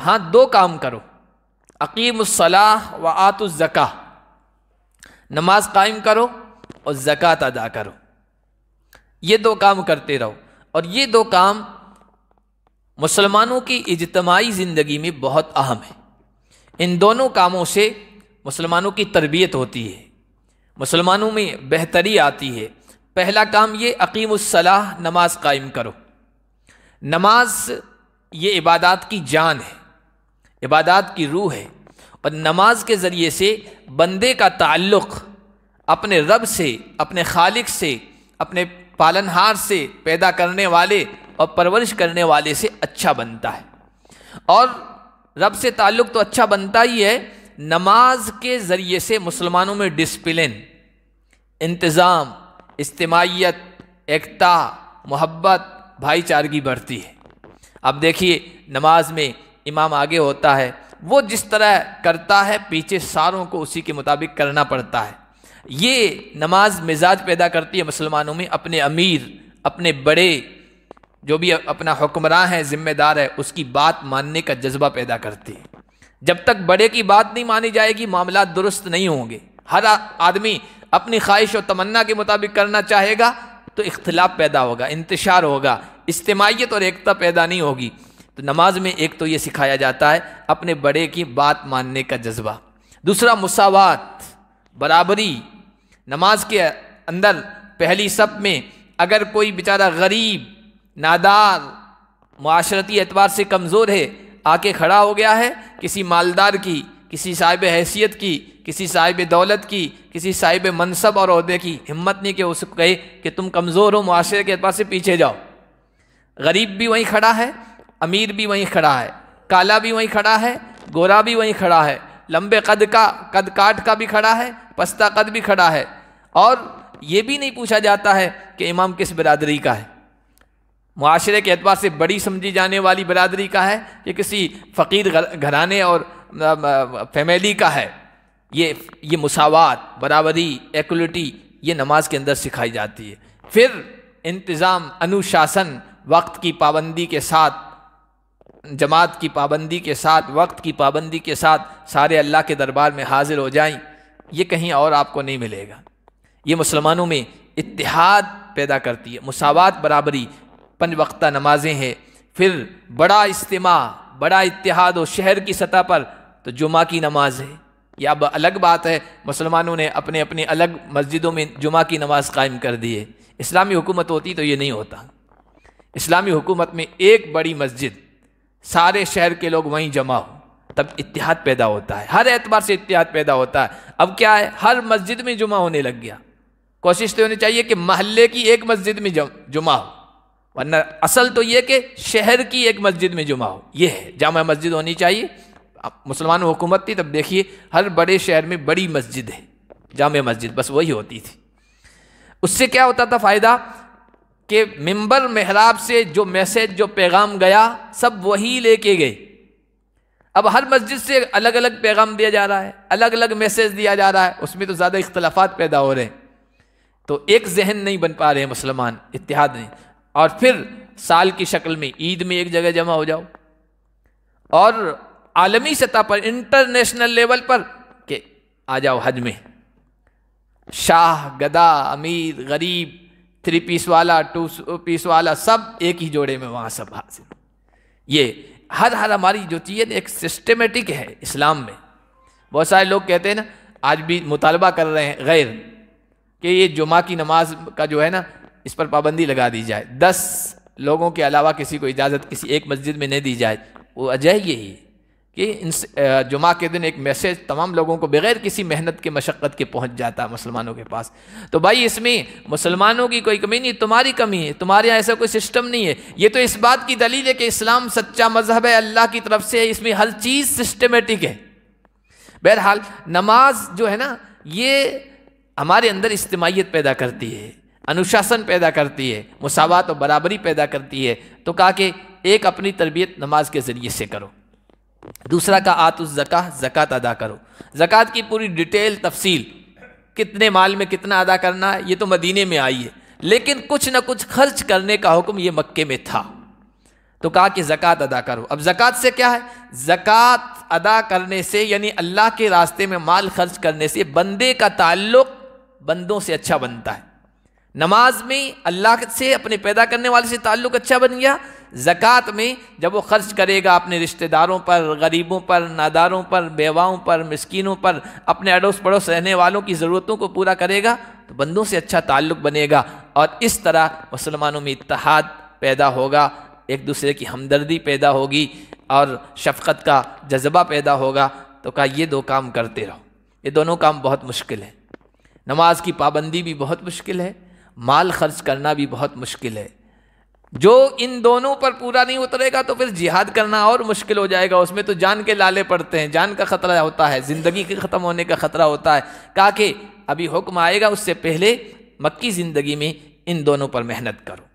ہاں دو کام کرو، اقیم الصلاۃ و آتوا الزکاۃ، نماز قائم کرو اور زکوٰۃ ادا کرو، یہ دو کام کرتے رہو۔ اور یہ دو کام مسلمانوں کی اجتماعی زندگی میں بہت اہم ہے۔ ان دونوں کاموں سے مسلمانوں کی تربیت ہوتی ہے، مسلمانوں میں بہتری آتی ہے۔ پہلا کام یہ اقیم الصلاۃ، نماز قائم کرو۔ نماز یہ عبادات کی جان ہے، عبادات کی روح ہے، اور نماز کے ذریعے سے بندے کا تعلق اپنے رب سے، اپنے خالق سے، اپنے پالنہار سے، پیدا کرنے والے اور پرورش کرنے والے سے اچھا بنتا ہے۔ اور رب سے تعلق تو اچھا بنتا ہی ہے، نماز کے ذریعے سے مسلمانوں میں ڈسپلن، انتظام، اجتماعیت، ایکتا، محبت، بھائی چارگی بڑھتی ہے۔ اب دیکھیے نماز میں امام آگے ہوتا ہے، وہ جس طرح کرتا ہے پیچھے ساروں کو اسی کے مطابق کرنا پڑتا ہے۔ یہ نماز مزاج پیدا کرتی ہے مسلمانوں میں، اپنے امیر، اپنے بڑے، جو بھی اپنا حکمراں ہے، ذمہ دار ہے، اس کی بات ماننے کا جذبہ پیدا کرتی ہے۔ جب تک بڑے کی بات نہیں مانی جائے گی معاملات درست نہیں ہوں گے۔ ہر آدمی اپنی خواہش و تمنا کے مطابق کرنا چاہے گا تو اختلاف پیدا ہوگا، انتشار ہوگا، اجتماعیت اور ایکتا پیدا نہیں ہوگی۔ تو نماز میں ایک تو یہ سکھایا جاتا ہے اپنے بڑے کی بات ماننے کا جذبہ۔ دوسرا مساوات، برابری۔ نماز کے اندر پہلی صف میں اگر کوئی بیچارہ غریب، نادار، معاشرتی اعتبار سے کمزور ہے، آ کے کھڑا ہو گیا ہے، کسی مالدار کی، کسی صاحب حیثیت کی، کسی صاحب دولت کی، کسی صاحب منصب اور عہدے کی ہمت نہیں کہ اس کو کہے کہ تم کمزور ہو، معاشرے کے اعتبار سے پیچھے جاؤ۔ غریب بھی وہیں کھڑا ہے، امیر بھی وہیں کھڑا ہے، کالا بھی وہیں کھڑا ہے، گورا بھی وہیں کھڑا ہے، لمبے قد کاٹ کا بھی کھڑا ہے، پستہ قد بھی کھڑا ہے۔ اور یہ بھی نہیں پوچھا جاتا ہے کہ امام کس برادری کا ہے، معاشرے کے اعتبار سے بڑی سمجھی جانے والی برادری کا ہے کہ کسی فقیر گھرانے اور فیملی کا ہے۔ یہ مساوات، برابری، ایکولیٹی یہ نماز کے اندر سکھائی جاتی ہے۔ پھر انتظام، انوشاسن، وقت کی پابندی کے ساتھ، جماعت کی پابندی کے ساتھ، وقت کی پابندی کے ساتھ سارے اللہ کے دربار میں حاضر ہو جائیں، یہ کہیں اور آپ کو نہیں ملے گا۔ یہ مسلمانوں میں اتحاد پیدا کرتی ہے، مساوات، برابری۔ 5 وقتہ نمازیں ہیں، پھر بڑا اجتماع، بڑا اتحاد ہو شہر کی سطح پر تو جمعہ کی نماز ہے۔ یہ اب الگ بات ہے، مسلمانوں نے اپنے اپنے الگ مسجدوں میں جمعہ کی نماز قائم کر دی ہے۔ اسلامی حکومت ہوتی تو یہ نہیں ہوتا۔ اسلامی حکومت میں ایک بڑی مسجد، سارے شہر کے لوگ وہیں جمع ہو، تب اتحاد پیدا ہوتا ہے، ہر اعتبار سے اتحاد پیدا ہوتا ہے۔ اب کیا ہے، ہر مسجد میں جمعہ ہونے لگ گیا۔ کوشش تو ہونی چاہیے کہ محلے کی ایک مسجد میں جمعہ ہو، ورنہ اصل تو یہ کہ شہر کی ایک مسجد میں جمعہ ہو، یہ ہے جامع مسجد ہونی چاہیے۔ مسلمانوں حکومت تھی تب دیکھیے ہر بڑے شہر میں بڑی مسجد ہے، جامع مسجد، بس وہی ہوتی تھی۔ اس سے کیا ہوتا تھا فائدہ کہ منبر محراب سے جو میسج، جو پیغام گیا، سب وہی لے کے گئے۔ اب ہر مسجد سے الگ الگ پیغام دیا جا رہا ہے، الگ الگ میسج دیا جا رہا ہے، اس میں تو زیادہ اختلافات پیدا ہو رہے ہیں، تو ایک ذہن نہیں بن پا رہے ہیں مسلمان، اتحاد نہیں۔ اور پھر سال کی شکل میں عید میں ایک جگہ جمع ہو جاؤ، اور عالمی سطح پر، انٹرنیشنل لیول پر کہ آ جاؤ حج میں، شاہ، گدا، امیر، غریب، 3 پیس والا، 2 پیس والا، سب ایک ہی جوڑے میں وہاں سب حاضر۔ یہ ہر ہماری جو چیز ایک سسٹمیٹک ہے اسلام میں۔ بہت سارے لوگ کہتے ہیں نا، آج بھی مطالبہ کر رہے ہیں غیر کہ یہ جمعہ کی نماز کا جو ہے نا، اس پر پابندی لگا دی جائے، 10 لوگوں کے علاوہ کسی کو اجازت کسی ایک مسجد میں نہیں دی جائے۔ وہ وجہ یہی ہے کہ جمعہ کے دن ایک میسج تمام لوگوں کو بغیر کسی محنت کے، مشقت کے پہنچ جاتا ہے مسلمانوں کے پاس۔ تو بھائی اس میں مسلمانوں کی کوئی کمی نہیں، تمہاری کمی ہے، تمہارے یہاں ایسا کوئی سسٹم نہیں ہے۔ یہ تو اس بات کی دلیل ہے کہ اسلام سچا مذہب ہے، اللہ کی طرف سے ہے، اس میں ہر چیز سسٹمیٹک ہے۔ بہرحال نماز جو ہے نا، یہ ہمارے اندر اجتماعیت پیدا کرتی ہے، انوشاسن پیدا کرتی ہے، مساوات و برابری پیدا کرتی ہے۔ تو کہا کہ ایک اپنی تربیت نماز کے ذریعے سے کرو۔ دوسرا کا آتوا الزکاۃ، زکوٰۃ ادا کرو۔ زکوٰۃ کی پوری ڈیٹیل، تفصیل، کتنے مال میں کتنا ادا کرنا ہے، یہ تو مدینے میں آئی ہے، لیکن کچھ نہ کچھ خرچ کرنے کا حکم یہ مکے میں تھا۔ تو کہا کہ زکوٰۃ ادا کرو۔ اب زکوٰۃ سے کیا ہے؟ زکوٰۃ ادا کرنے سے یعنی اللہ کے راستے میں مال خرچ کرنے سے بندے کا تعلق بندوں سے اچھا بنتا ہے۔ نماز میں اللہ سے اپنے پیدا کرنے والے سے تعلق اچھا بن گیا، زکوٰۃ میں جب وہ خرچ کرے گا اپنے رشتہ داروں پر، غریبوں پر، ناداروں پر، بیواؤں پر، مسکینوں پر، اپنے اڑوس پڑوس رہنے والوں کی ضرورتوں کو پورا کرے گا تو بندوں سے اچھا تعلق بنے گا، اور اس طرح مسلمانوں میں اتحاد پیدا ہوگا، ایک دوسرے کی ہمدردی پیدا ہوگی اور شفقت کا جذبہ پیدا ہوگا۔ تو کہا یہ دو کام کرتے رہو۔ یہ دونوں کام بہت مشکل ہے، نماز کی پابندی بھی بہت مشکل ہے، مال خرچ کرنا بھی بہت مشکل ہے۔ جو ان دونوں پر پورا نہیں اترے گا تو پھر جہاد کرنا اور مشکل ہو جائے گا، اس میں تو جان کے لالے پڑتے ہیں، جان کا خطرہ ہوتا ہے، زندگی کے ختم ہونے کا خطرہ ہوتا ہے۔ کہا کہ ابھی حکم آئے گا، اس سے پہلے مکی زندگی میں ان دونوں پر محنت کرو۔